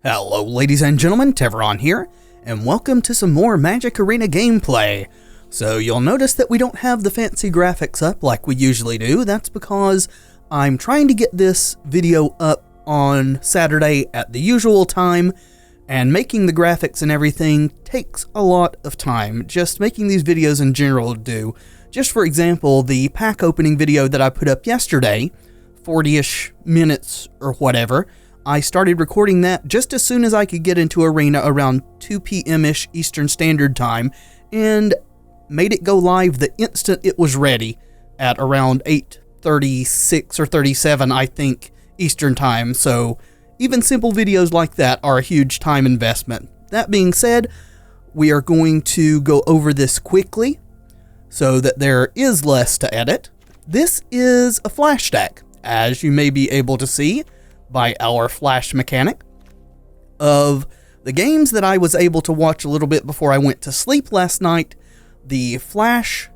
Hello ladies and gentlemen, Tevaron here, and welcome to some more Magic Arena gameplay. So you'll notice that we don't have the fancy graphics up like we usually do. That's because I'm trying to get this video up on Saturday at the usual time, and making the graphics and everything takes a lot of time. Just making these videos in general do. Just for example, the pack opening video that I put up yesterday, 40-ish minutes or whatever, I started recording that just as soon as I could get into Arena around 2 p.m.-ish Eastern Standard Time, and made it go live the instant it was ready at around 8:36 or 37, I think, Eastern Time. So even simple videos like that are a huge time investment. That being said, we are going to go over this quickly so that there is less to edit. This is a flash deck, as you may be able to see by our flash mechanic, of the games that I was able to watch a little bit before I went to sleep last night. The flash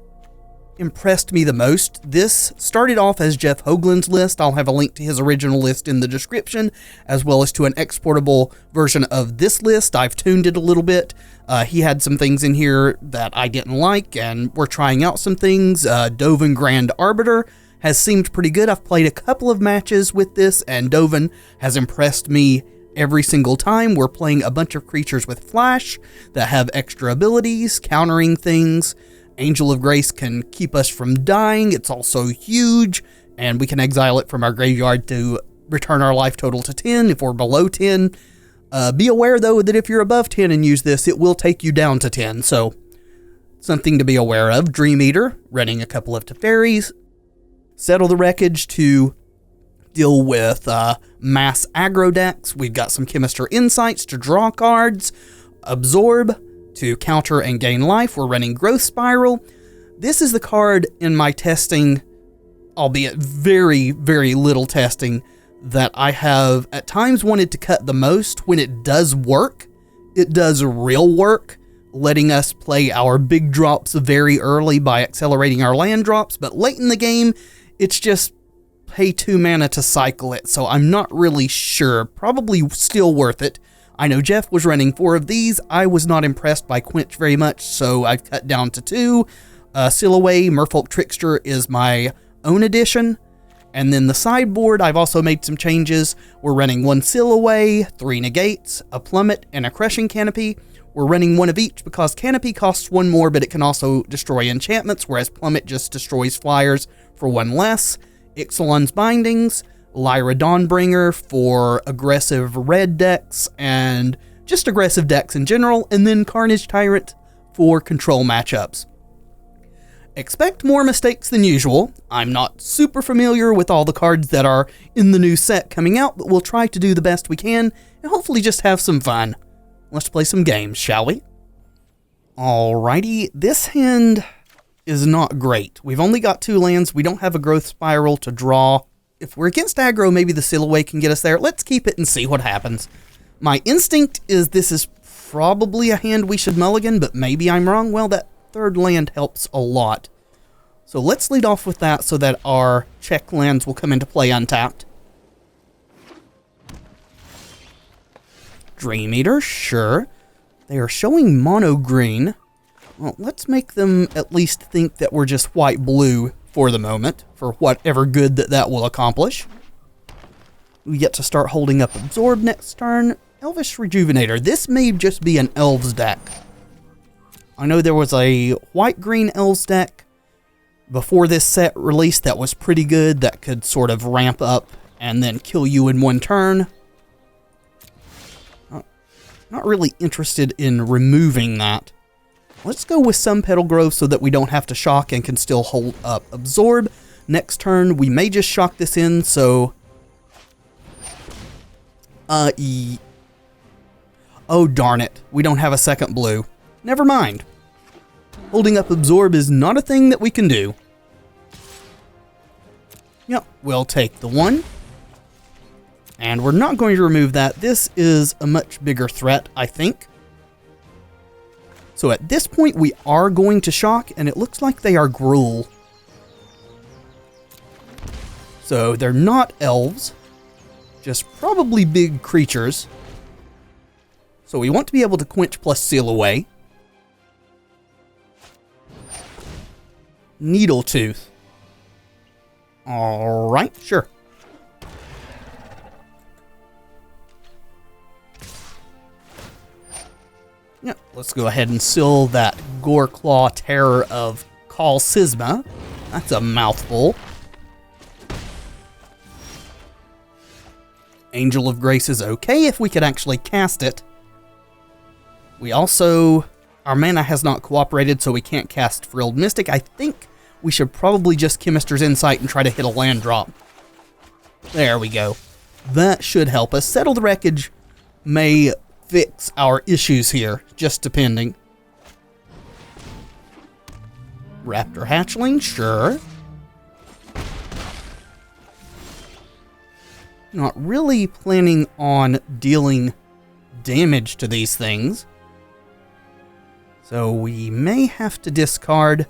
impressed me the most. This started off as Jeff Hoagland's list. I'll have a link to his original list in the description, as well as to an exportable version of this list. I've tuned it a little bit. He had some things in here that I didn't like, and we're trying out some things. Dovin Grand Arbiter has seemed pretty good. I've played a couple of matches with this, and Dovin has impressed me every single time. We're playing a bunch of creatures with flash that have extra abilities, countering things. Angel of Grace can keep us from dying. It's also huge, and we can exile it from our graveyard to return our life total to 10 if we're below 10. Be aware, though, that if you're above 10 and use this, it will take you down to 10, so something to be aware of. Dream Eater, running a couple of Teferis. Settle the Wreckage to deal with mass aggro decks. We've got some Chemister Insights to draw cards. Absorb to counter and gain life. We're running Growth Spiral. This is the card in my testing, albeit very, very little testing, that I have at times wanted to cut the most. When it does work, it does real work, letting us play our big drops very early by accelerating our land drops, but late in the game, it's just pay 2 mana to cycle it, so I'm not really sure. Probably still worth it. I know Jeff was running 4 of these. I was not impressed by Quench very much, so I've cut down to 2. Silhouette Merfolk Trickster is my own addition. And then the sideboard, I've also made some changes. We're running 1 Silhouette, 3 Negates, a Plummet, and a Crushing Canopy. We're running 1 of each because Canopy costs 1 more, but it can also destroy enchantments, whereas Plummet just destroys flyers for 1 less. Ixalan's Bindings, Lyra Dawnbringer for aggressive red decks, and just aggressive decks in general, and then Carnage Tyrant for control matchups. Expect more mistakes than usual. I'm not super familiar with all the cards that are in the new set coming out, but we'll try to do the best we can, and hopefully just have some fun. Let's play some games, shall we? Alrighty, this hand is not great. We've only got 2 lands. We don't have a Growth Spiral to draw. If we're against aggro, maybe the Silhouette can get us there. Let's keep it and see what happens. My instinct is this is probably a hand we should mulligan, but maybe I'm wrong. Well, that 3rd land helps a lot. So let's lead off with that so that our check lands will come into play untapped. Dream Eater, sure. They are showing mono green. Well, let's make them at least think that we're just white-blue for the moment, for whatever good that will accomplish. We get to start holding up Absorb next turn. Elvish Rejuvenator. This may just be an Elves deck. I know there was a white-green Elves deck before this set released that was pretty good, that could sort of ramp up and then kill you in 1 turn. Not really interested in removing that. Let's go with some Petal Grove so that we don't have to shock and can still hold up Absorb. Next turn, we may just shock this in, so... Oh, darn it. We don't have a second blue. Never mind. Holding up Absorb is not a thing that we can do. Yep, we'll take the 1. And we're not going to remove that. This is a much bigger threat, I think. So at this point, we are going to shock, and it looks like they are Gruul. So they're not elves, just probably big creatures. So we want to be able to quench plus seal away. Needle Tooth. Alright, sure. Yeah, let's go ahead and seal that Goreclaw Terror of Call Sisma. That's a mouthful. Angel of Grace is okay if we could actually cast it. We also... Our mana has not cooperated, so we can't cast Frilled Mystic. I think we should probably just Chemister's Insight and try to hit a land drop. There we go. That should help us. Settle the Wreckage may fix our issues here, just depending. Raptor Hatchling, sure. Not really planning on dealing damage to these things. So we may have to discard.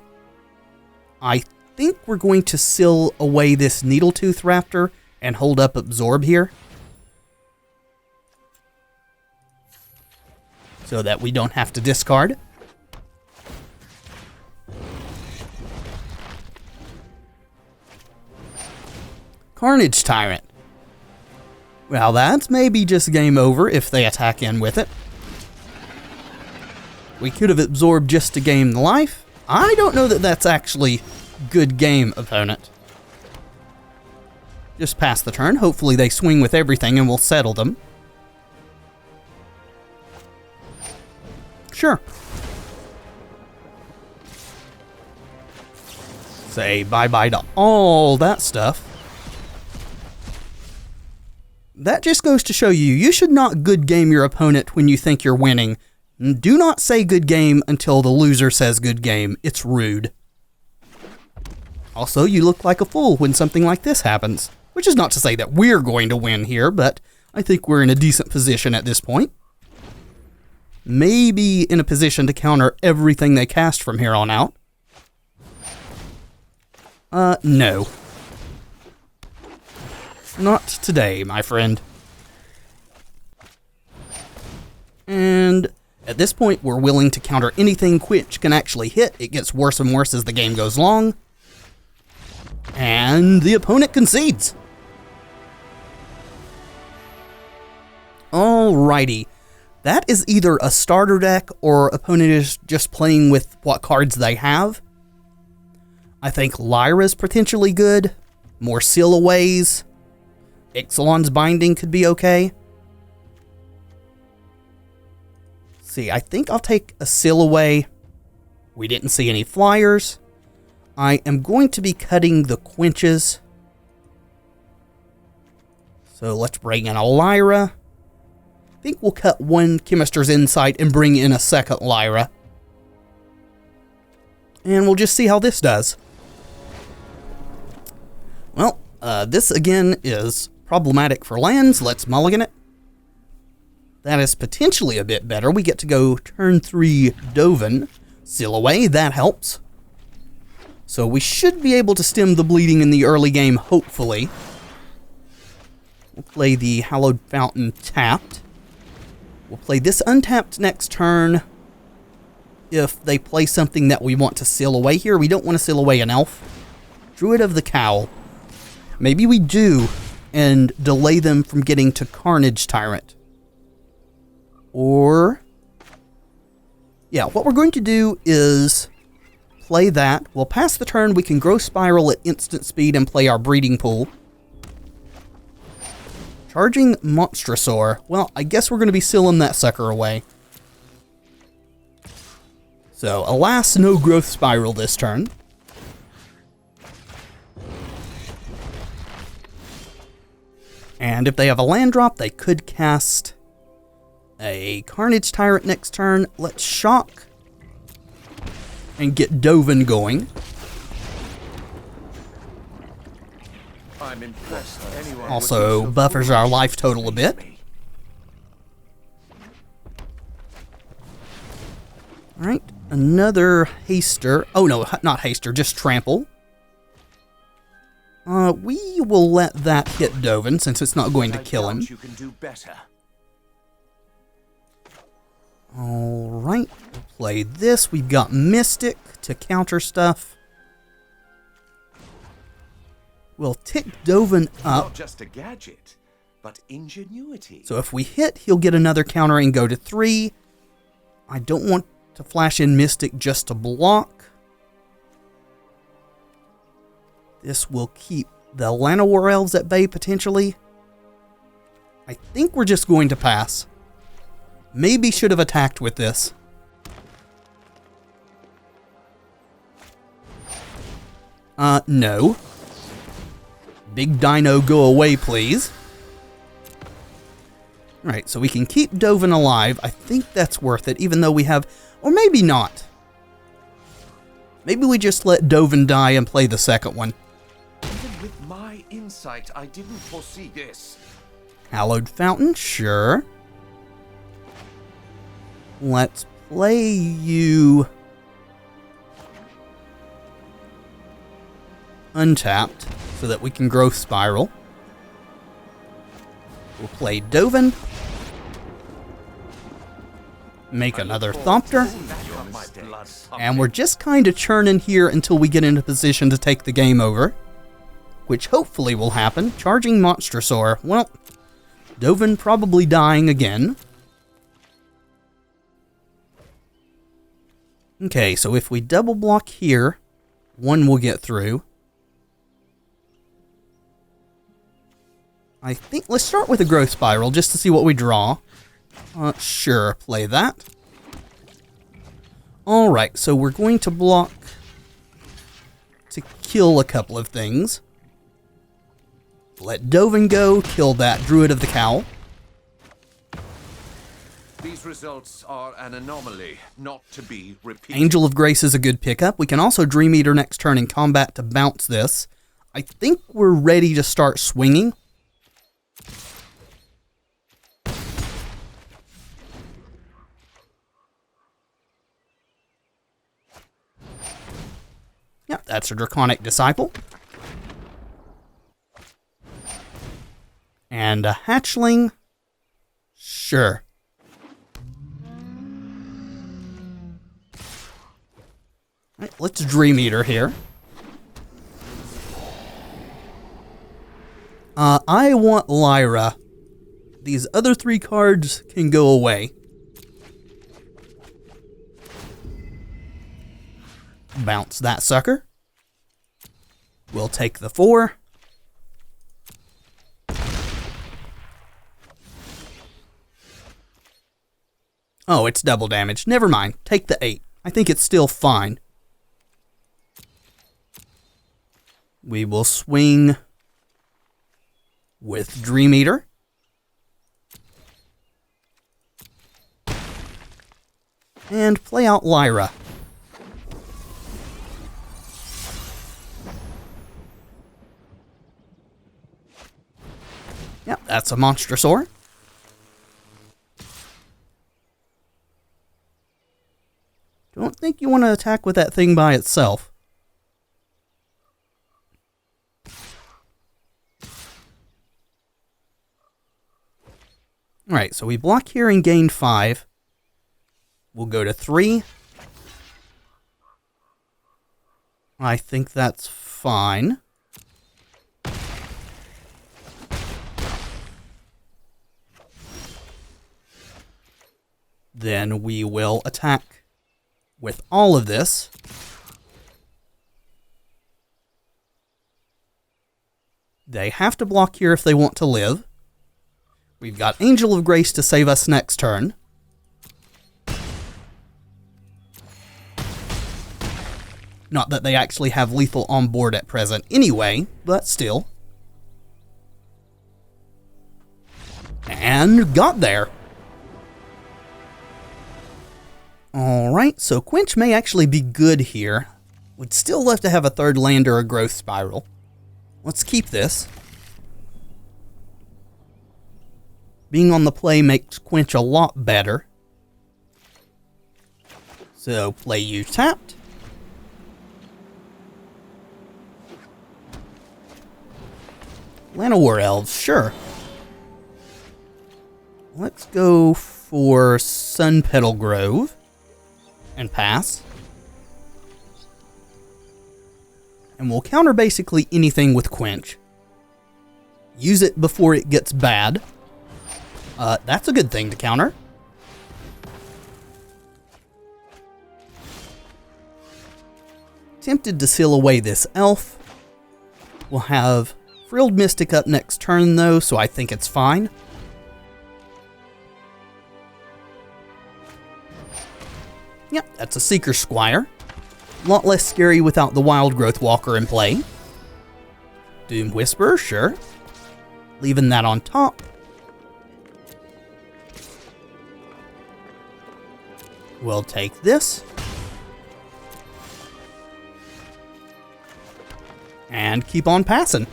I think we're going to seal away this Needletooth Raptor and hold up Absorb here, so that we don't have to discard. Carnage Tyrant. Well, that's maybe just game over if they attack in with it. We could have absorbed just to gain the life. I don't know that that's actually good game, opponent. Just pass the turn. Hopefully they swing with everything and we'll settle them. Sure. Say bye-bye to all that stuff. That just goes to show you, you should not good game your opponent when you think you're winning. Do not say good game until the loser says good game. It's rude. Also, you look like a fool when something like this happens. Which is not to say that we're going to win here, but I think we're in a decent position at this point. Maybe in a position to counter everything they cast from here on out. No. Not today, my friend. And at this point, we're willing to counter anything Quitch can actually hit. It gets worse and worse as the game goes along. And the opponent concedes. Alrighty. That is either a starter deck or opponent is just playing with what cards they have. I think Lyra's potentially good. More Sealaways. Ixalan's Binding could be okay. See, I think I'll take a Sealaway. We didn't see any flyers. I am going to be cutting the quenches. So let's bring in a Lyra. I think we'll cut one Chemister's Insight and bring in a second Lyra. And we'll just see how this does. Well, this again is problematic for lands. Let's mulligan it. That is potentially a bit better. We get to go turn 3 Dovin. Seal away, that helps. So we should be able to stem the bleeding in the early game, hopefully. We'll play the Hallowed Fountain tapped. We'll play this untapped next turn. If they play something that we want to seal away here, we don't want to seal away an elf. Druid of the Cowl. Maybe we do, and delay them from getting to Carnage Tyrant. Or... yeah, what we're going to do is play that. We'll pass the turn. We can grow Spiral at instant speed and play our Breeding Pool. Charging Monstrosaur. Well, I guess we're going to be sealing that sucker away. So, alas, no Growth Spiral this turn. And if they have a land drop, they could cast a Carnage Tyrant next turn. Let's Shock and get Dovin going. I'm impressed. Also buffers our life total a bit. Alright, another Haster. Oh no, not Haster, just Trample. We will let that hit Dovin since it's not going to kill him. You can do better. Alright, we'll play this. We've got Mystic to counter stuff. We'll tick Dovin up. Not just a gadget, but ingenuity. So if we hit, he'll get another counter and go to 3. I don't want to flash in Mystic just to block. This will keep the Llanowar Elves at bay potentially. I think we're just going to pass. Maybe should have attacked with this. No. Big Dino, go away, please. Alright, so we can keep Dovin alive. I think that's worth it, even though we have... Or maybe not. Maybe we just let Dovin die and play the second one. Even with my insight, I didn't foresee this. Hallowed Fountain, sure. Let's play you... untapped, so that we can growth spiral. We'll play Dovin. Make another Thopter. And we're just kind of churning here until we get into position to take the game over. Which hopefully will happen. Charging Monstrosaur. Well, Dovin probably dying again. Okay, so if we double block here, one will get through. I think, let's start with a growth spiral just to see what we draw. Sure, play that. Alright, so we're going to block to kill a couple of things. Let Dovin go, kill that Druid of the Cowl. These results are an anomaly, not to be repeated. Angel of Grace is a good pickup. We can also Dream Eater next turn in combat to bounce this. I think we're ready to start swinging. Yep, that's a Draconic Disciple. And a Hatchling. Sure. Alright, let's Dream Eater here. I want Lyra. These other 3 cards can go away. Bounce that sucker. We'll take the 4. Oh, it's double damage. Never mind. Take the 8. I think it's still fine. We will swing with Dream Eater. And play out Lyra. Yep, that's a Monstrosaur. Don't think you want to attack with that thing by itself. Alright, so we block here and gain 5. We'll go to 3. I think that's fine. Then we will attack with all of this. They have to block here if they want to live. We've got Angel of Grace to save us next turn. Not that they actually have lethal on board at present anyway, but still. And got there. Alright, so Quench may actually be good here. We'd still love to have a 3rd land or a growth spiral. Let's keep this. Being on the play makes Quench a lot better. So play you tapped. Llanowar Elves, sure. Let's go for Sun Petal Grove and pass. And we'll counter basically anything with Quench. Use it before it gets bad. That's a good thing to counter. Tempted to seal away this elf. We'll have Frilled Mystic up next turn though, so I think it's fine. Yep, that's a Seeker Squire. A lot less scary without the Wild Growth Walker in play. Doom Whisperer, sure. Leaving that on top. We'll take this. And keep on passing.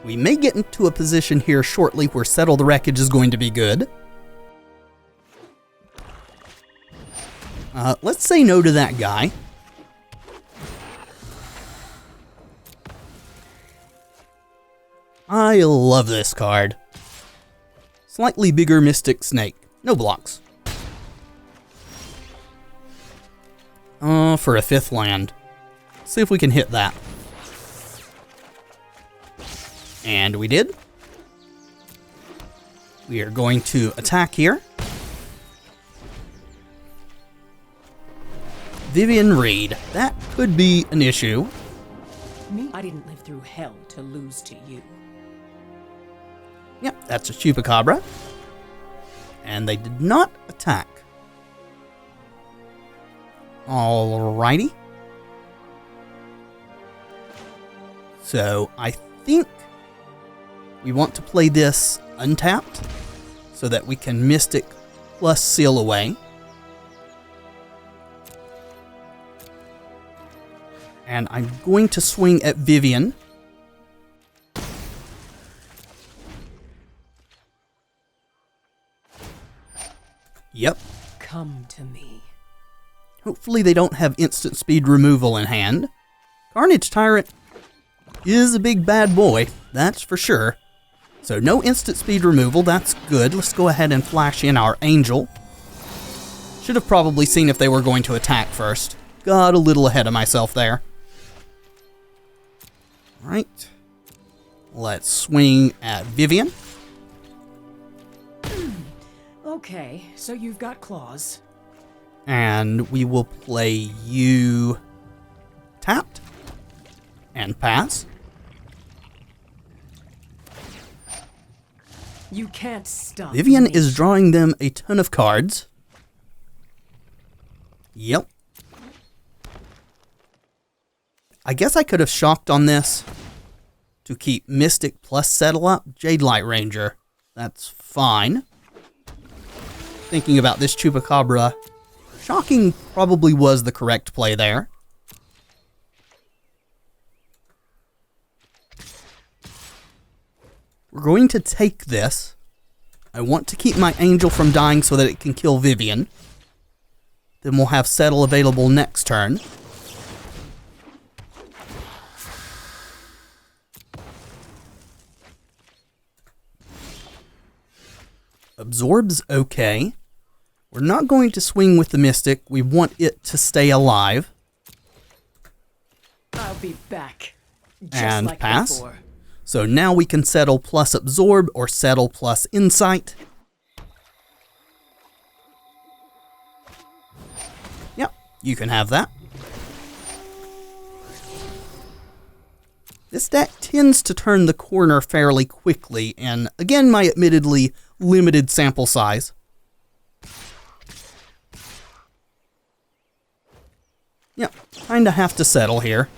We may get into a position here shortly where Settle the Wreckage is going to be good. Let's say no to that guy. I love this card. Slightly bigger Mystic Snake. No blocks. For a 5th land. See if we can hit that. And we did. We are going to attack here. Vivian Reed. That could be an issue. Me? I didn't live through hell to lose to you. Yep, that's a Chupacabra. And they did not attack. Alrighty. So I think we want to play this untapped so that we can Mystic plus Seal away. And I'm going to swing at Vivian. Yep. Come to me. Hopefully they don't have instant speed removal in hand. Carnage Tyrant is a big bad boy, that's for sure. So no instant speed removal, that's good. Let's go ahead and flash in our Angel. Should have probably seen if they were going to attack first. Got a little ahead of myself there. Alright. Let's swing at Vivian. Okay, so you've got claws. And we will play you tapped and pass. You can't stop Vivian me. is drawing them a ton of cards. Yep. I guess I could have shocked on this to keep Mystic plus Settle up. Jade Light Ranger. That's fine. Thinking about this Chupacabra, shocking probably was the correct play there. We're going to take this. I want to keep my Angel from dying so that it can kill Vivian. Then we'll have Settle available next turn. Absorb's okay. We're not going to swing with the Mystic. We want it to stay alive. I'll be back. Just And like pass. before. So now we can Settle plus Absorb or Settle plus Insight. Yep, you can have that. This deck tends to turn the corner fairly quickly, and again, my admittedly limited sample size. Yep, kinda have to settle here.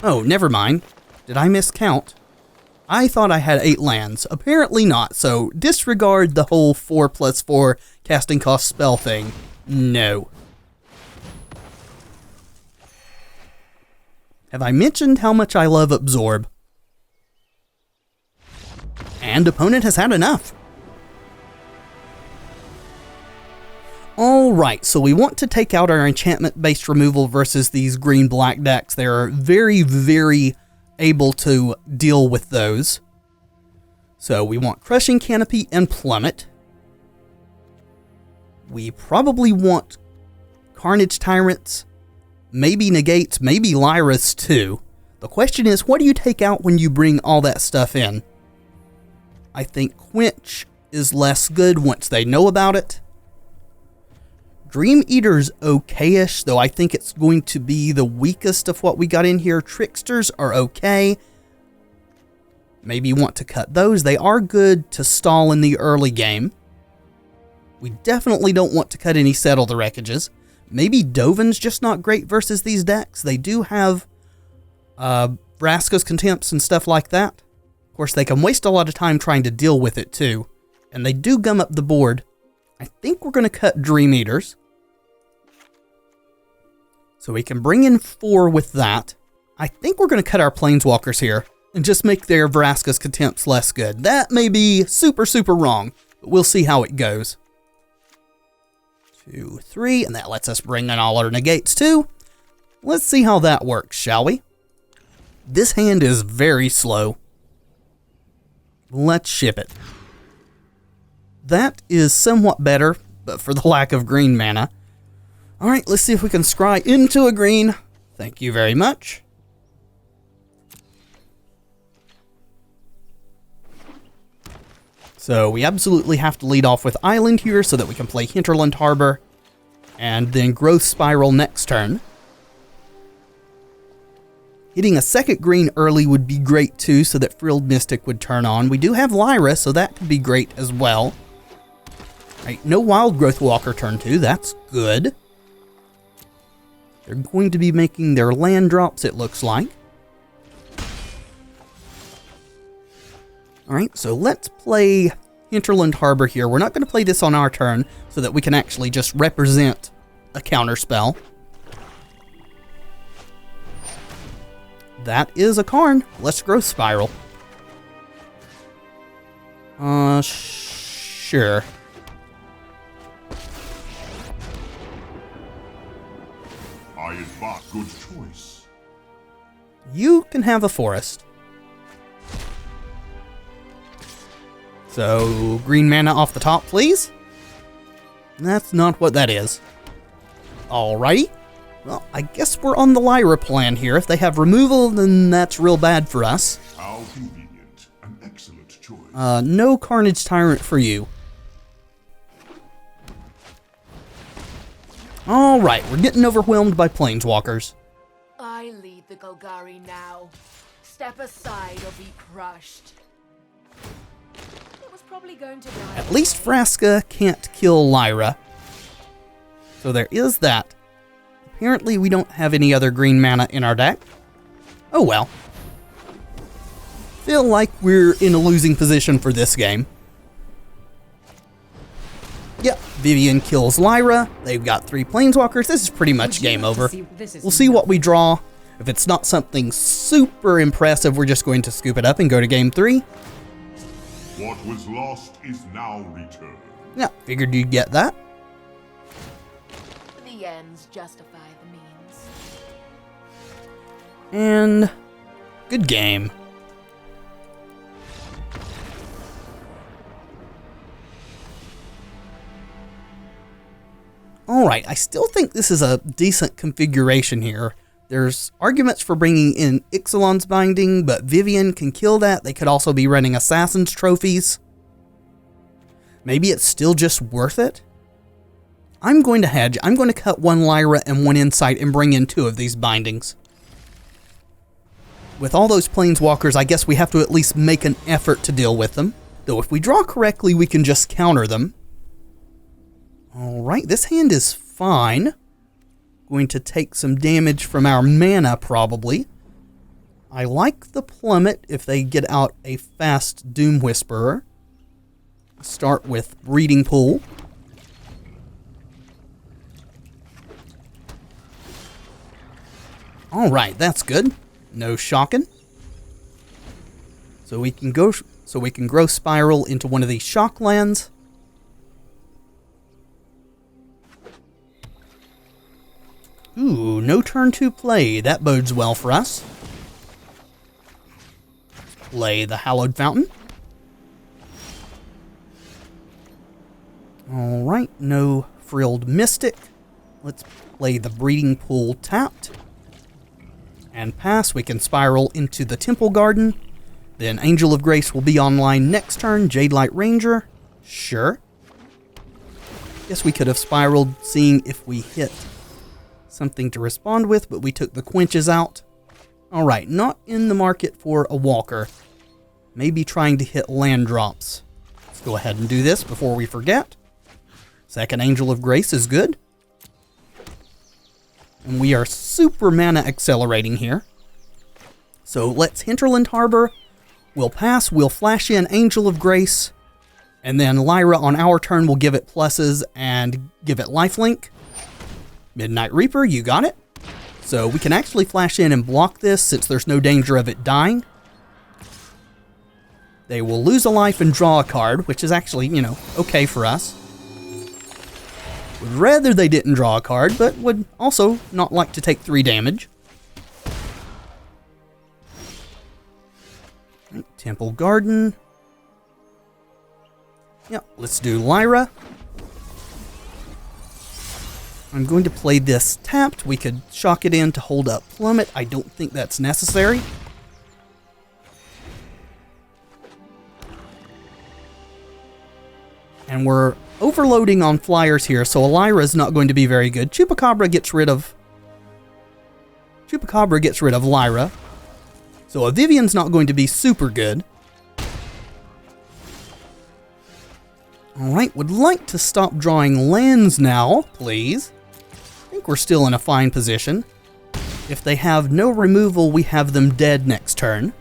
Oh, never mind. Did I miscount? I thought I had 8 lands. Apparently not, so disregard the whole 4+4 casting cost spell thing. No. Have I mentioned how much I love Absorb? And opponent has had enough. Alright. Alright, so we want to take out our enchantment-based removal versus these green-black decks. They're very, very able to deal with those. So we want Crushing Canopy and Plummet. We probably want Carnage Tyrants, maybe Negates, maybe Lyras too. The question is, what do you take out when you bring all that stuff in? I think Quench is less good once they know about it. Dream Eater's okay-ish, though I think it's going to be the weakest of what we got in here. Tricksters are okay. Maybe you want to cut those. They are good to stall in the early game. We definitely don't want to cut any Settle the Wreckages. Maybe Dovin's just not great versus these decks. They do have Vraska's Contempts and stuff like that. Of course, they can waste a lot of time trying to deal with it too. And they do gum up the board. I think we're going to cut Dream Eaters. So we can bring in 4 with that. I think we're going to cut our Planeswalkers here and just make their Vraska's Contempts less good. That may be super, super wrong, but we'll see how it goes. 2, 3, and that lets us bring in all our negates too. Let's see how that works, shall we? This hand is very slow. Let's ship it. That is somewhat better, but for the lack of green mana. Alright, let's see if we can scry into a green. Thank you very much. So we absolutely have to lead off with Island here so that we can play Hinterland Harbor and then Growth Spiral next turn. Hitting a second green early would be great too so that Frilled Mystic would turn on. We do have Lyra, so that could be great as well. Right, no Wild Growth Walker turn 2, that's good. They're going to be making their land drops, it looks like. Alright, so let's play Hinterland Harbor here. We're not going to play this on our turn so that we can actually just represent a counter spell. That is a Karn. Let's Growth Spiral. Sure. I advise good choice. You can have a forest. So, green mana off the top, please. That's not what that is. Alrighty. Well, I guess we're on the Lyra plan here. If they have removal, then that's real bad for us. How convenient. An excellent choice. No Carnage Tyrant for you. Alright, we're getting overwhelmed by Planeswalkers. I lead the Golgari now. Step aside or be crushed. It was probably going to die. At least Vraska can't kill Lyra. So there is that. Apparently we don't have any other green mana in our deck. Oh well. Feel like we're in a losing position for this game. Yep, Vivian kills Lyra. They've got 3 Planeswalkers. This is pretty much game over. We'll see what we draw. If it's not something super impressive, we're just going to scoop it up and go to game 3. What was lost is now returned. Yeah, figured you'd get that. The ends justify the means. And good game. Alright, I still think this is a decent configuration here. There's arguments for bringing in Ixalan's Binding, but Vivian can kill that. They could also be running Assassin's Trophies. Maybe it's still just worth it. I'm going to hedge. I'm going to cut 1 Lyra and 1 Insight and bring in 2 of these bindings. With all those Planeswalkers, I guess we have to at least make an effort to deal with them. Though if we draw correctly, we can just counter them. Alright, this hand is fine. Going to take some damage from our mana, probably. I like the Plummet if they get out a fast Doom Whisperer. Start with Breeding Pool. Alright, that's good. No shocking. So we can grow Spiral into one of these shock lands. Ooh, no turn to play. That bodes well for us. Play the Hallowed Fountain. Alright, no Frilled Mystic. Let's play the Breeding Pool tapped. And pass, we can spiral into the Temple Garden. Then Angel of Grace will be online next turn. Jadelight Ranger. Sure. Guess we could have spiraled, seeing if we hit something to respond with, but we took the quenches out. Alright, not in the market for a walker. Maybe trying to hit land drops. Let's go ahead and do this before we forget. Second Angel of Grace is good. And we are super mana accelerating here. So let's Hinterland Harbor. We'll pass, we'll flash in Angel of Grace. And then Lyra on our turn will give it pluses and give it lifelink. Midnight Reaper, you got it. So we can actually flash in and block this since there's no danger of it dying. They will lose a life and draw a card, which is actually, okay for us. Would rather they didn't draw a card, but would also not like to take 3 damage. Temple Garden. Yep, let's do Lyra. I'm going to play this tapped. We could shock it in to hold up Plummet. I don't think that's necessary. And we're overloading on flyers here, so a Lyra is not going to be very good. Chupacabra gets rid of Lyra. So a Vivian's not going to be super good. Alright, would like to stop drawing lands now, please. I think we're still in a fine position. If they have no removal, we have them dead next turn.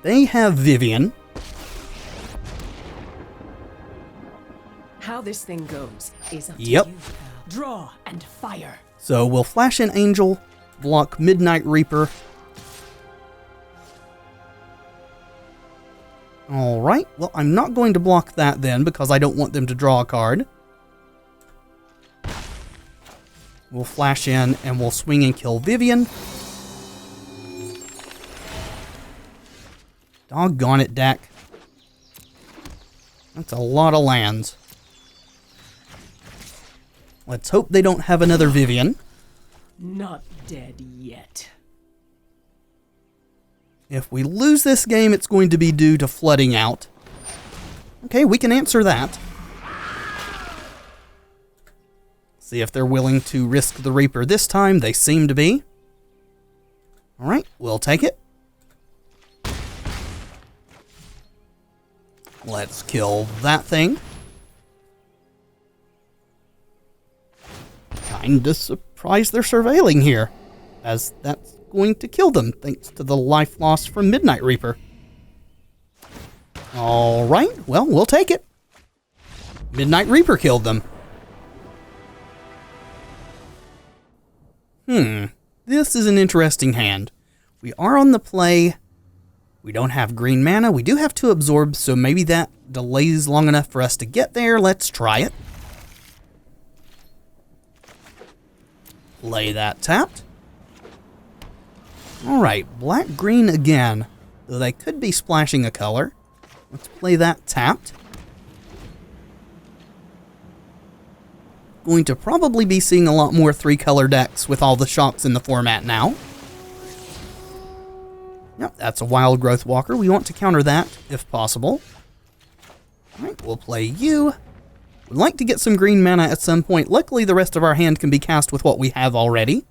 They have Vivian. How this thing goes is up to Yep. you. Draw and fire. So we'll flash in Angel, block Midnight Reaper. Alright, well, I'm not going to block that then because I don't want them to draw a card. We'll flash in and we'll swing and kill Vivian. Doggone it, deck. That's a lot of lands. Let's hope they don't have another Vivian. Not dead yet. If we lose this game, it's going to be due to flooding out. Okay, we can answer that. See if they're willing to risk the Reaper this time. They seem to be. Alright, we'll take it. Let's kill that thing. Kinda surprised they're surveilling here, as that's going to kill them thanks to the life loss from Midnight Reaper. Alright, well, we'll take it. Midnight Reaper killed them. This is an interesting hand. We are on the play. We don't have green mana. We do have 2 absorb, so maybe that delays long enough for us to get there. Let's try it. Play that tapped. Alright, black-green again, though they could be splashing a color. Let's play that tapped. Going to probably be seeing a lot more 3-color decks with all the shocks in the format now. Yep, that's a Wild Growth Walker. We want to counter that, if possible. Alright, we'll play you. We'd like to get some green mana at some point. Luckily, the rest of our hand can be cast with what we have already.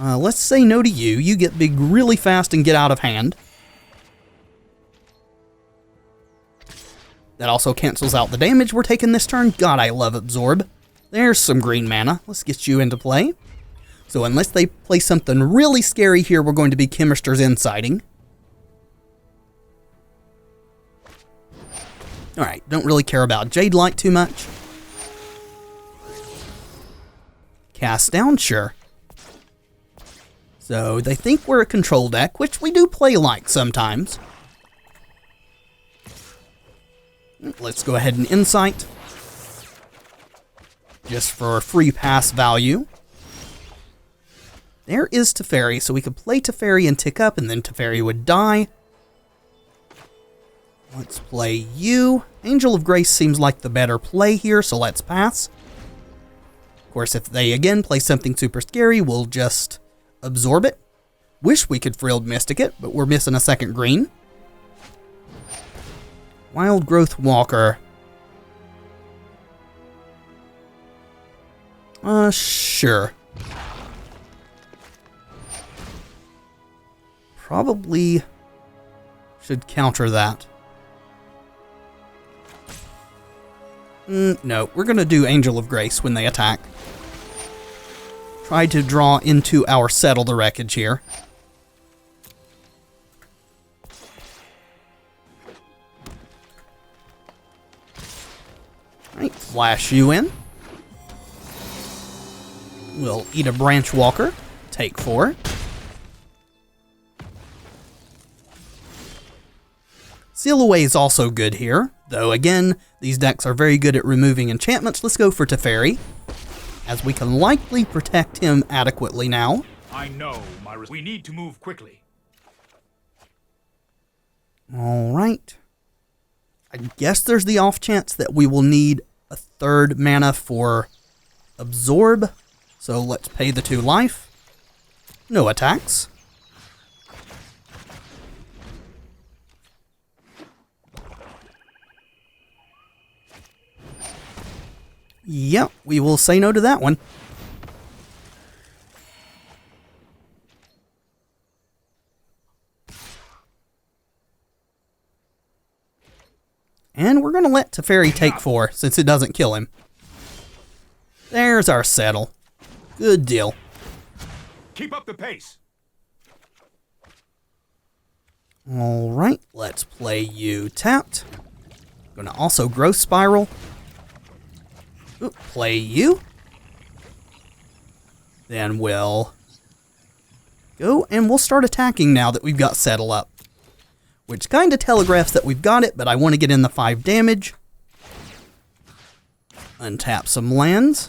Let's say no to you. You get big really fast and get out of hand. That also cancels out the damage we're taking this turn. God, I love Absorb. There's some green mana. Let's get you into play. So unless they play something really scary here, we're going to be Chemister's Inciting. Alright, don't really care about Jadelight too much. Cast down, sure. So they think we're a control deck, which we do play like sometimes. Let's go ahead and Insight. just for free pass value. There is Teferi, so we could play Teferi and tick up, and then Teferi would die. Let's play you. Angel of Grace seems like the better play here, so let's pass. Of course, if they again play something super scary, we'll just absorb it. Wish we could Frilled Mystic it, but we're missing a second green. Wild Growth Walker. Sure. Probably should counter that. No, we're going to do Angel of Grace when they attack. Try to draw into our Settle the Wreckage here. Alright, flash you in. We'll eat a Branch Walker. Take 4. Seal Away is also good here, though again, these decks are very good at removing enchantments. Let's go for Teferi, as we can likely protect him adequately now. I know, we need to move quickly. Alright. I guess there's the off chance that we will need a 3rd mana for Absorb, so let's pay the 2 life. No attacks. Yep, we will say no to that one. And we're going to let Teferi take 4, since it doesn't kill him. There's our Settle. Good deal. Keep up the pace. Alright, let's play you tapped. Going to also Growth Spiral. Ooh, play you. Then we'll go and we'll start attacking now that we've got Settle up. Which kind of telegraphs that we've got it, but I want to get in the 5 damage. Untap some lands.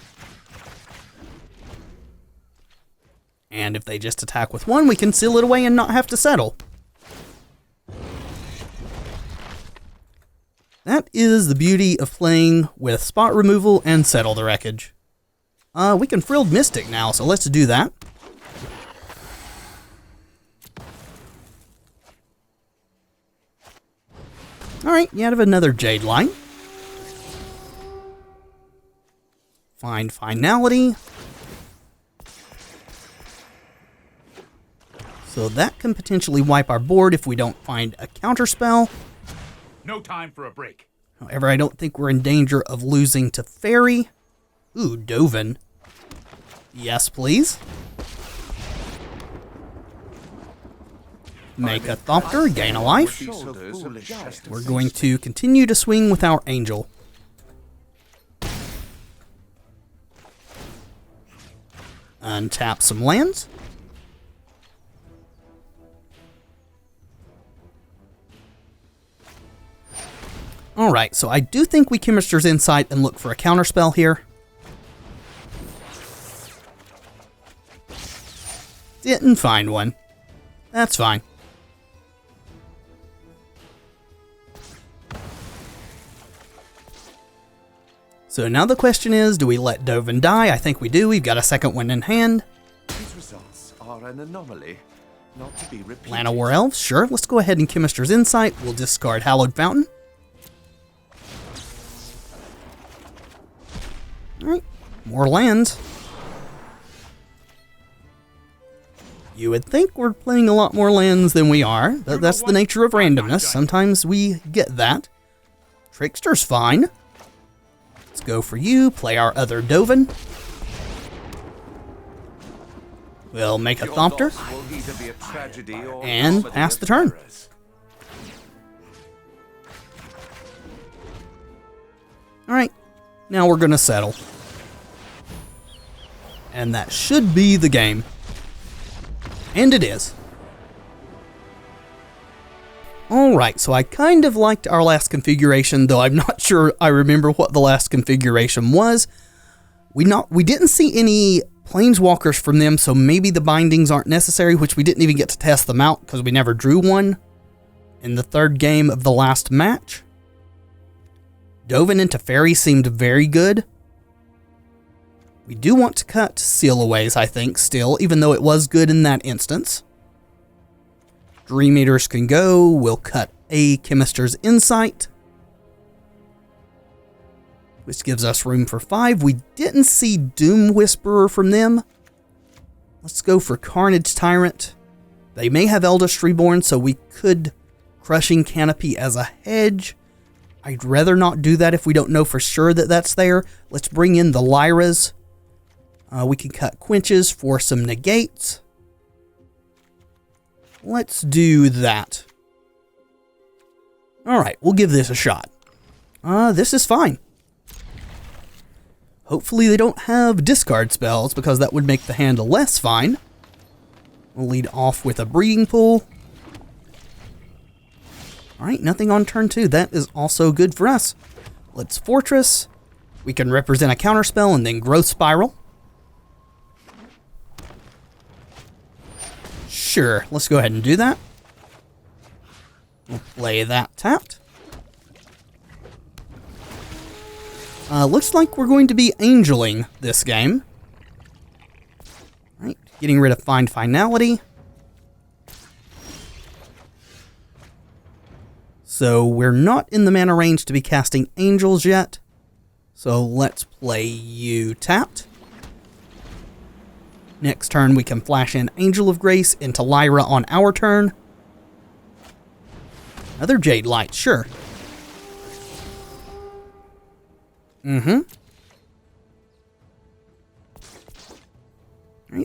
And if they just attack with 1, we can seal it away and not have to settle. That is the beauty of playing with spot removal and Settle the Wreckage. We can Frilled Mystic now, so let's do that. Alright, you have another Jade Line. Find Finality. So that can potentially wipe our board if we don't find a counterspell. No time for a break. However, I don't think we're in danger of losing to Fairy. Ooh, Dovin. Yes, please. Make a Thopter, gain a life. We're going to continue to swing with our Angel. Untap some lands. Alright, so I do think we Chemist's Insight and look for a counterspell here. Didn't find one. That's fine. So now the question is, do we let Dovin die? I think we do. We've got a second one in hand. These results are an anomaly, not to be repeated. Lana War Elves, sure. Let's go ahead and Chemist's Insight. We'll discard Hallowed Fountain. Alright, more lands. You would think we're playing a lot more lands than we are. That's the nature of randomness. Sometimes we get that. Trickster's fine. Let's go for you, play our other Dovin. We'll make a Thopter. And pass the turn. Alright, now we're gonna settle. And that should be the game. And it is. Alright, so I kind of liked our last configuration, though I'm not sure I remember what the last configuration was. We didn't see any planeswalkers from them, so maybe the bindings aren't necessary, which we didn't even get to test them out because we never drew one in the third game of the last match. Dovin into Fairy seemed very good. We do want to cut Sealaways, I think, still, even though it was good in that instance. Dream Eaters can go. We'll cut a Chemister's Insight, which gives us room for 5. We didn't see Doom Whisperer from them. Let's go for Carnage Tyrant. They may have Eldest Reborn, so we could Crushing Canopy as a hedge. I'd rather not do that if we don't know for sure that that's there. Let's bring in the Lyras. We can cut Quenches for some negates. Let's do that. Alright, we'll give this a shot. This is fine. Hopefully they don't have discard spells, because that would make the hand less fine. We'll lead off with a Breeding Pool. Alright, nothing on turn 2. That is also good for us. Let's Fortress. We can represent a counterspell and then Growth Spiral. Sure, let's go ahead and do that. We'll play that tapped. Looks like we're going to be angeling this game. Alright, getting rid of Find Finality. So we're not in the mana range to be casting Angels yet. So let's play you tapped. Next turn we can flash in Angel of Grace into Lyra on our turn. Another Jade Light, sure. Alright,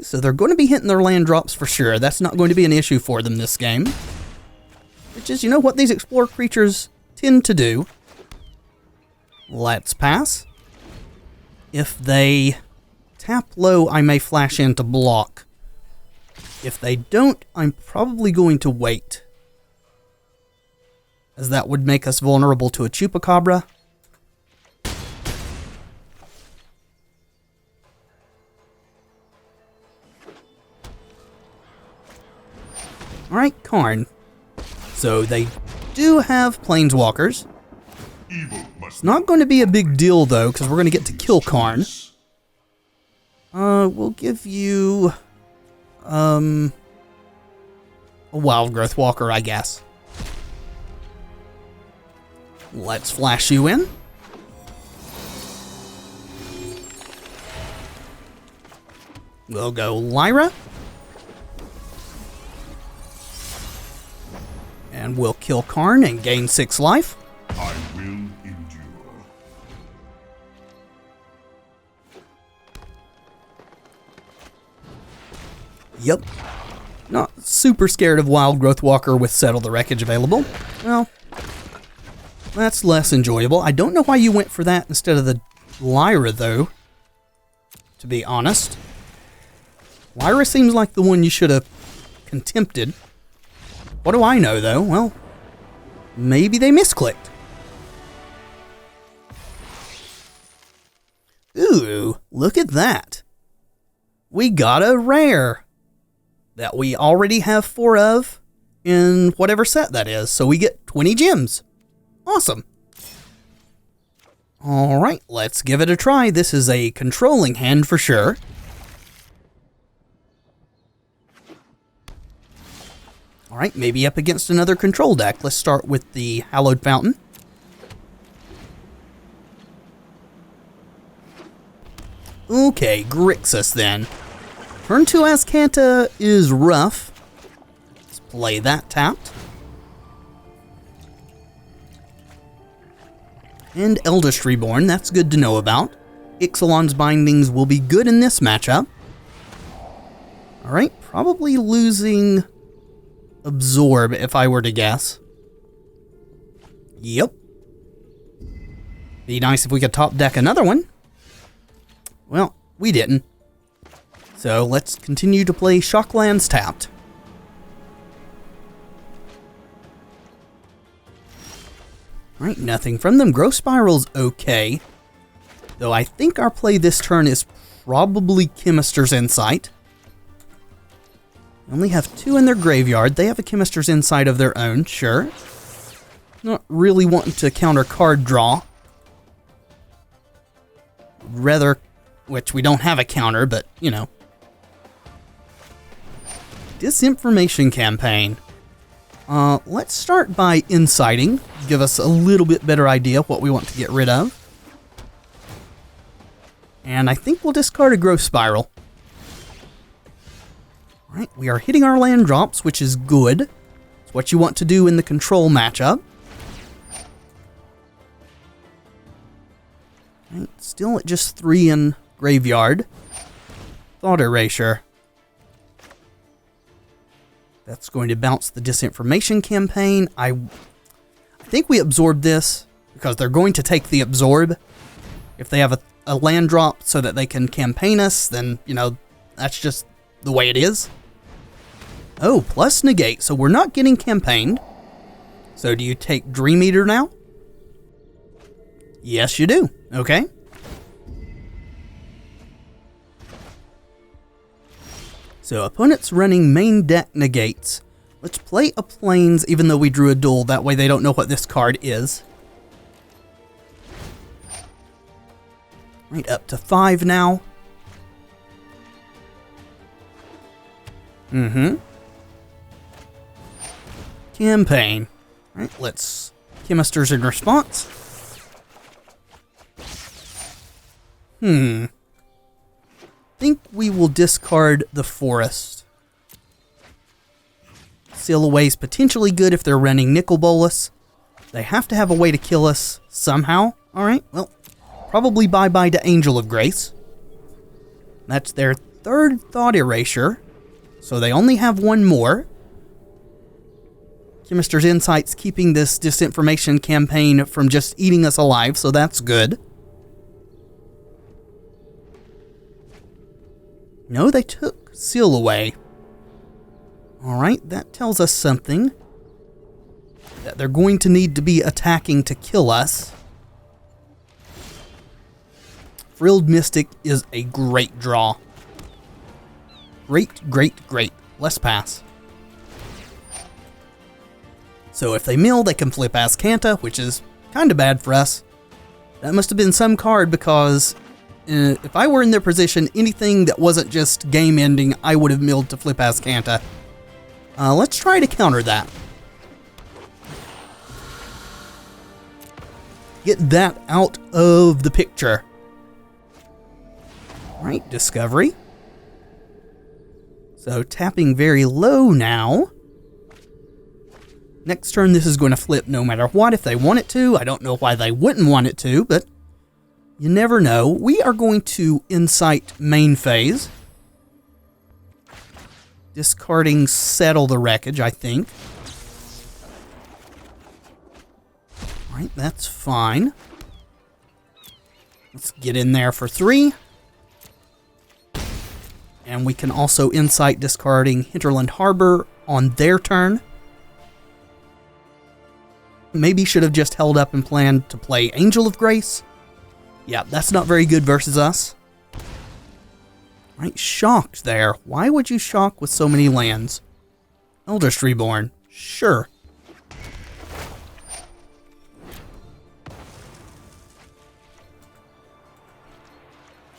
so they're going to be hitting their land drops for sure. That's not going to be an issue for them this game. Which is, you know what these Explore creatures tend to do. Let's pass. If they tap low, I may flash in to block. If they don't, I'm probably going to wait, as that would make us vulnerable to a Chupacabra. Alright, Karn. So they do have Planeswalkers. It's not going to be a big deal, though, because we're going to get to kill Karn. We'll give you a Wild Growth Walker, I guess. Let's flash you in. We'll go Lyra. And we'll kill Karn and gain 6 life. I will endure. Yep. Not super scared of Wild Growth Walker with Settle the Wreckage available. Well, that's less enjoyable. I don't know why you went for that instead of the Lyra, though, to be honest. Lyra seems like the one you should have contempted. What do I know, though? Well, maybe they misclicked. Ooh, look at that. We got a rare that we already have 4 of in whatever set that is, so we get 20 gems. Awesome. Alright, let's give it a try. This is a controlling hand for sure. Alright, maybe up against another control deck. Let's start with the Hallowed Fountain. Okay, Grixis then. Turn 2 Azcanta is rough. Let's play that tapped. And Eldest Reborn, that's good to know about. Ixalan's Bindings will be good in this matchup. Alright, probably losing Absorb, if I were to guess. Yep. Be nice if we could top deck another one. Well, we didn't. So let's continue to play Shocklands tapped. Alright, nothing from them. Growth Spiral's okay. Though I think our play this turn is probably Chemister's Insight. They only have 2 in their graveyard. They have a Chemister's Insight of their own, sure. Not really wanting to counter card draw. Rather, which we don't have a counter, but, you know. Disinformation campaign. Let's start by inciting. Give us a little bit better idea what we want to get rid of. And I think we'll discard a Growth Spiral. Alright, we are hitting our land drops, which is good. It's what you want to do in the control matchup. Right, still at just 3 in graveyard. Thought Erasure. That's going to bounce the Disinformation campaign. I think we absorb this because they're going to take the absorb. If they have a land drop so that they can campaign us, then, you know, that's just the way it is. Oh, plus negate, so we're not getting campaigned. So do you take Dream Eater now? Yes, you do. Okay. So opponent's running main deck negates. Let's play a Plains even though we drew a duel. That way they don't know what this card is. Right, up to 5 now. Campaign. Right, let's Chemisters in response. Think we will discard the Forest. Seal Away's potentially good if they're running Nicol Bolas. They have to have a way to kill us somehow. Alright, well, probably bye-bye to Angel of Grace. That's their 3rd Thought Erasure, so they only have 1 more. Chemister's Insight's keeping this disinformation campaign from just eating us alive, so that's good. No, they took Seal Away. Alright, that tells us something. That they're going to need to be attacking to kill us. Frilled Mystic is a great draw. Great, great, great. Let's pass. So if they mill, they can flip Azcanta, which is kind of bad for us. That must have been some card because if I were in their position, anything that wasn't just game ending, I would have milled to flip Azcanta. Let's try to counter that. Get that out of the picture. Right, Discovery. So tapping very low now. Next turn this is going to flip no matter what if they want it to. I don't know why they wouldn't want it to, but you never know. We are going to Insight main phase. Discarding Settle the Wreckage, I think. Alright, that's fine. Let's get in there for 3. And we can also Insight discarding Hinterland Harbor on their turn. Maybe should have just held up and planned to play Angel of Grace. Yeah, that's not very good versus us. Right, shocked there. Why would you shock with so many lands? Eldritch Reborn, sure.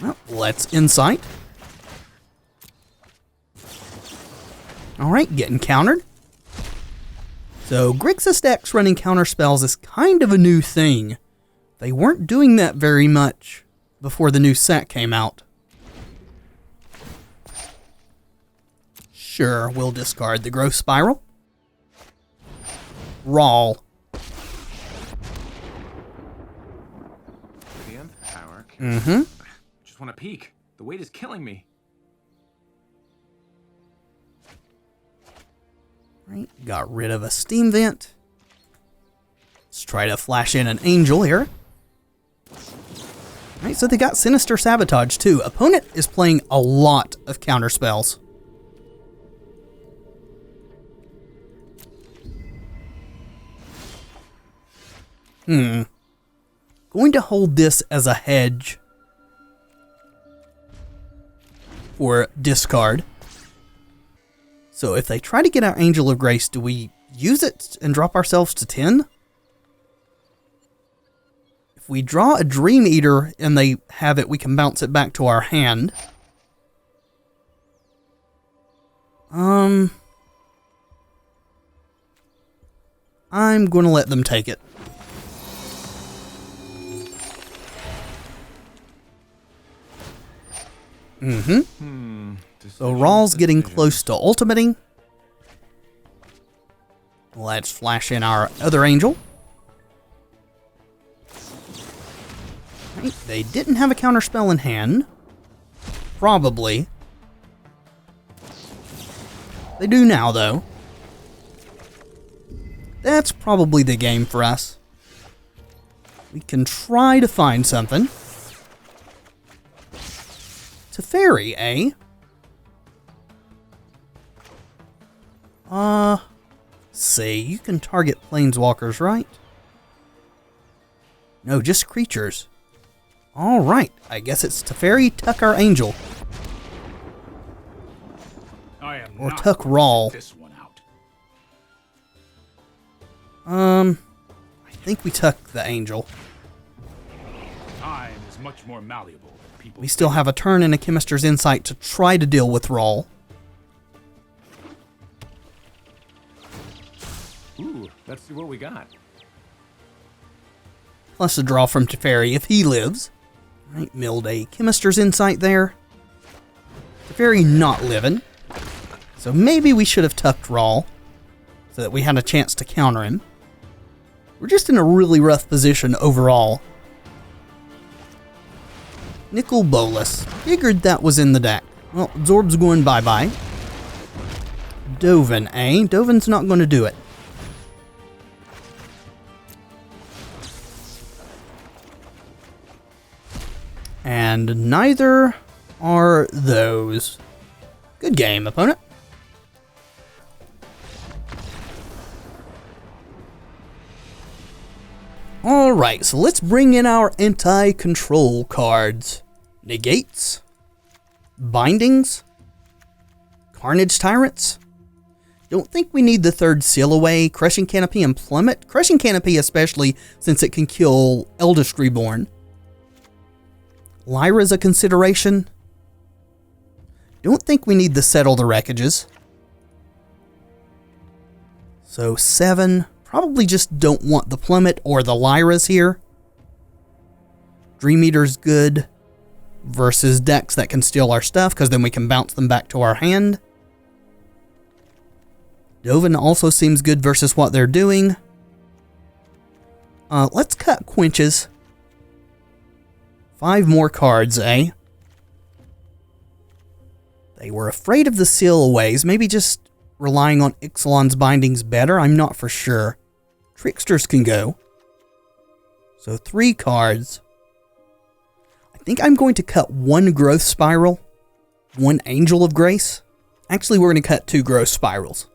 Well, let's Insight. Alright, getting countered. So Grixis decks running counter spells is kind of a new thing. They weren't doing that very much before the new set came out. Sure, we'll discard the Growth Spiral. Rawl. The nth power. Just want to peek. The weight is killing me. Right, got rid of a Steam Vent. Let's try to flash in an Angel here. Right, so they got Sinister Sabotage too. Opponent is playing a lot of counter spells. Going to hold this as a hedge for discard. So if they try to get our Angel of Grace, do we use it and drop ourselves to 10? If we draw a Dream Eater and they have it, we can bounce it back to our hand. I'm going to let them take it. So Raw's getting close to ultimating. Let's flash in our other Angel. Right, they didn't have a counterspell in hand. Probably. They do now, though. That's probably the game for us. We can try to find something. Teferi, eh? See, you can target planeswalkers, right? No, just creatures. Alright, I guess it's Teferi, tuck our Angel. Or tuck Rawl. This one out. I think we tuck the Angel. Time is much more malleable than people. We still have a turn and a Chemister's Insight to try to deal with Rawl. Ooh, let's see what we got. Plus a draw from Teferi if he lives. Right, milled a Chemister's Insight there. Teferi not living. So maybe we should have tucked Rawl so that we had a chance to counter him. We're just in a really rough position overall. Nicol Bolas. Figured that was in the deck. Well, Zorb's going bye-bye. Dovin, eh? Dovin's not going to do it. And neither are those. Good game, opponent. Alright, so let's bring in our anti-control cards. Negates. Bindings. Carnage Tyrants. Don't think we need the third Seal Away, Crushing Canopy, and Plummet. Crushing Canopy especially, since it can kill Eldest Reborn. Lyra's a consideration. Don't think we need to settle the wreckages. So 7. Probably just don't want the Plummet or the Lyras here. Dream Eater's good versus decks that can steal our stuff, because then we can bounce them back to our hand. Dovin also seems good versus what they're doing. Let's cut Quenches. 5 more cards, eh? They were afraid of the Seal Aways. Maybe just relying on Ixalan's Bindings better. I'm not for sure. Tricksters can go. So 3 cards. I think I'm going to cut 1 Growth Spiral. 1 Angel of Grace. Actually, we're going to cut 2 Growth Spirals.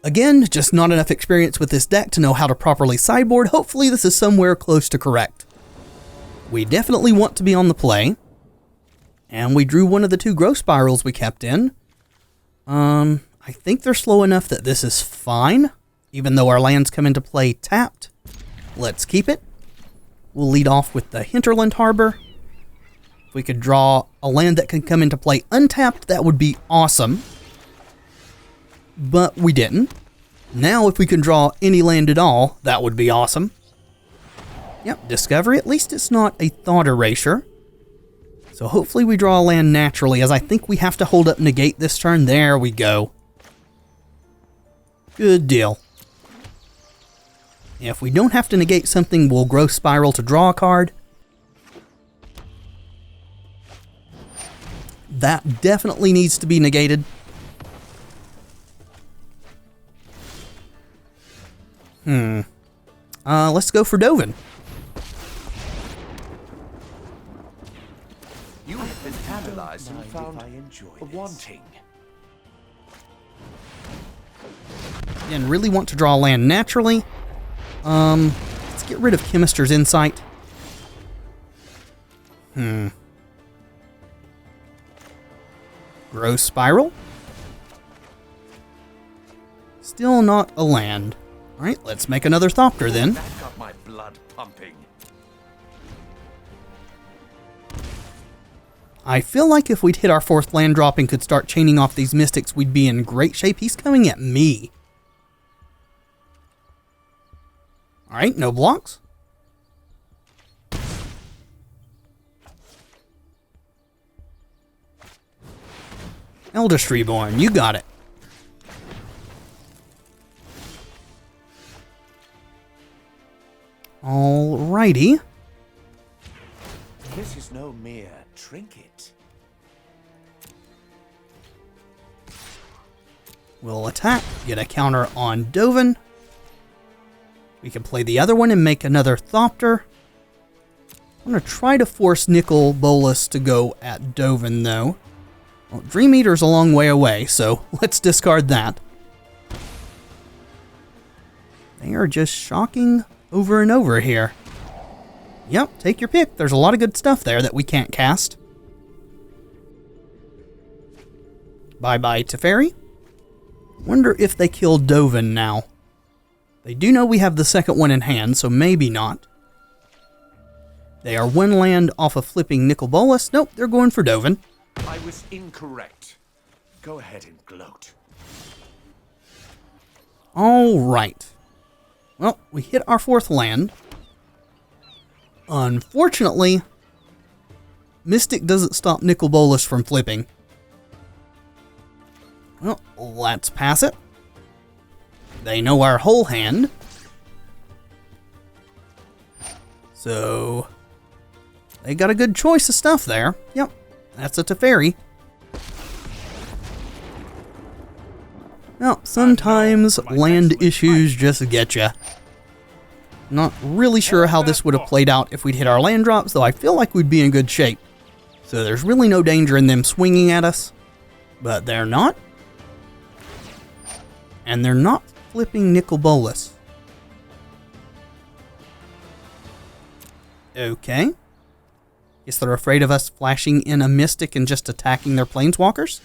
Again, just not enough experience with this deck to know how to properly sideboard. Hopefully this is somewhere close to correct. We definitely want to be on the play. And we drew one of the 2 Growth Spirals we kept in. I think they're slow enough that this is fine. Even though our lands come into play tapped. Let's keep it. We'll lead off with the Hinterland Harbor. If we could draw a land that can come into play untapped, that would be awesome. But we didn't. Now if we can draw any land at all, that would be awesome. Yep, Discovery. At least it's not a Thought Erasure. So hopefully we draw a land naturally, as I think we have to hold up Negate this turn. There we go. Good deal. If we don't have to negate something, we'll Growth Spiral to draw a card. That definitely needs to be negated. Let's go for Dovin. You have been analyzed and found wanting. Again, really want to draw land naturally. Let's get rid of Chemister's Insight. Growth Spiral. Still not a land. Alright, let's make another Thopter then. That got my blood pumping. I feel like if we'd hit our 4th land drop and could start chaining off these mystics, we'd be in great shape. He's coming at me. Alright, no blocks. Eldest Reborn, you got it. Alrighty. This is no mere trinket. We'll attack, get a counter on Dovin. We can play the other one and make another Thopter. I'm going to try to force Nicol Bolas to go at Dovin, though. Well, Dream Eater's a long way away, so let's discard that. They are just shocking over and over here. Yep, take your pick. There's a lot of good stuff there that we can't cast. Bye-bye Teferi. Wonder if they kill Dovin now. They do know we have the second one in hand, so maybe not. They are 1 land off of flipping Nicol Bolas. Nope, they're going for Dovin. I was incorrect. Go ahead and gloat. Alright. Well, we hit our 4th land. Unfortunately, Mystic doesn't stop Nicol Bolas from flipping. Well, let's pass it. They know our whole hand. So, they got a good choice of stuff there. Yep, that's a Teferi. Well, sometimes land issues just get ya. Not really sure how this would have played out if we'd hit our land drops, though I feel like we'd be in good shape. So there's really no danger in them swinging at us. But they're not. And they're not flipping Nicol Bolas. Okay. Guess they're afraid of us flashing in a Mystic and just attacking their Planeswalkers?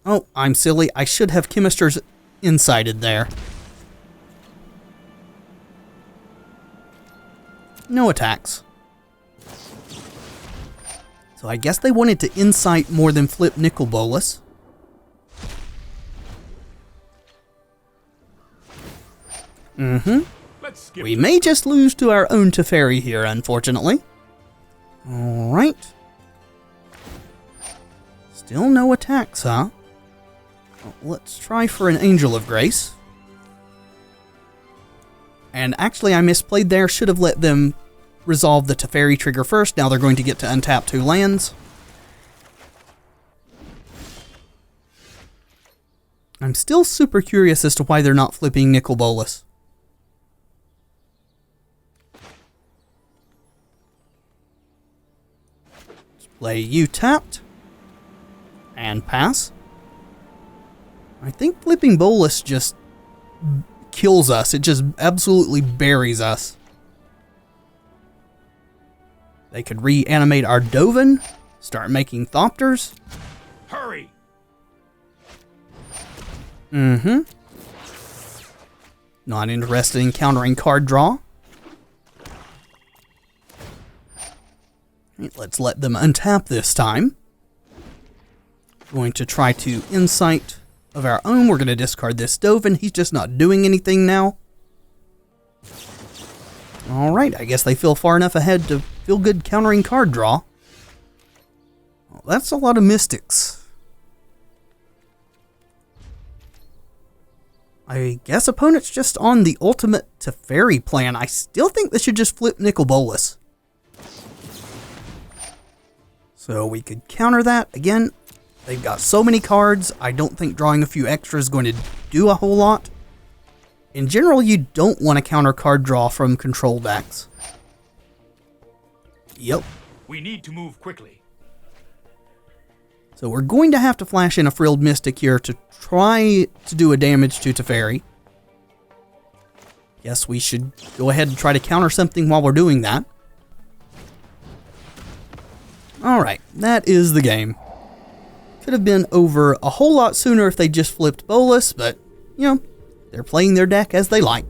Oh, I'm silly. I should have Chemisters insided there. No attacks. So I guess they wanted to insight more than flip Nicol Bolas. We may just lose to our own Teferi here, unfortunately. Alright. Still no attacks, huh? Well, let's try for an Angel of Grace. And actually, I misplayed there. Should have let them resolve the Teferi trigger first. Now they're going to get to untap 2 lands. I'm still super curious as to why they're not flipping Nicol Bolas. Let's play you tapped. And pass. I think flipping Bolas just kills us. It just absolutely buries us. They could reanimate our Dovin, start making Thopters. Hurry! Not interested in countering card draw. Let's let them untap this time. Going to try to insight of our own. We're going to discard this Dovin. He's just not doing anything now. Alright, I guess they feel far enough ahead to feel good countering card draw. Well, that's a lot of Mystics. I guess opponent's just on the ultimate Teferi plan. I still think they should just flip Nicol Bolas. So we could counter that. Again, they've got so many cards, I don't think drawing a few extra is going to do a whole lot. In general, you don't want to counter card draw from control decks. Yep. We need to move quickly. So we're going to have to flash in a Frilled Mystic here to try to do a damage to Teferi. Guess we should go ahead and try to counter something while we're doing that. Alright, that is the game. Could have been over a whole lot sooner if they just flipped Bolus, but, you know, they're playing their deck as they like.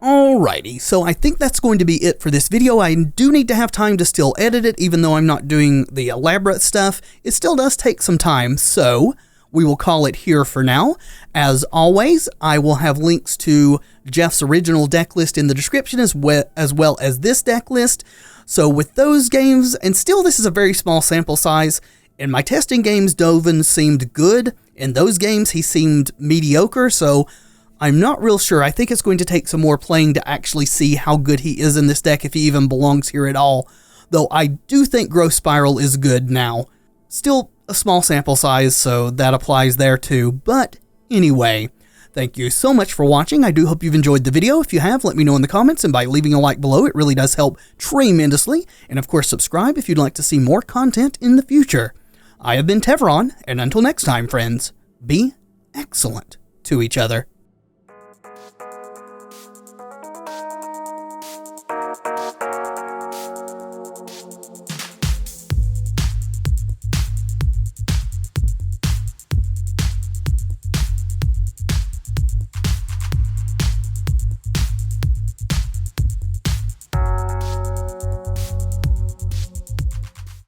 Alrighty, so I think that's going to be it for this video. I do need to have time to still edit it, even though I'm not doing the elaborate stuff. It still does take some time, so we will call it here for now. As always, I will have links to Jeff's original deck list in the description as well as this deck list. So with those games, and still this is a very small sample size, in my testing games, Dovin seemed good. In those games, he seemed mediocre, so I'm not real sure. I think it's going to take some more playing to actually see how good he is in this deck, if he even belongs here at all. Though I do think Growth Spiral is good now. Still a small sample size, so that applies there too. But anyway, thank you so much for watching. I do hope you've enjoyed the video. If you have, let me know in the comments, and by leaving a like below, it really does help tremendously. And of course, subscribe if you'd like to see more content in the future. I have been Tevaron, and until next time, friends, be excellent to each other.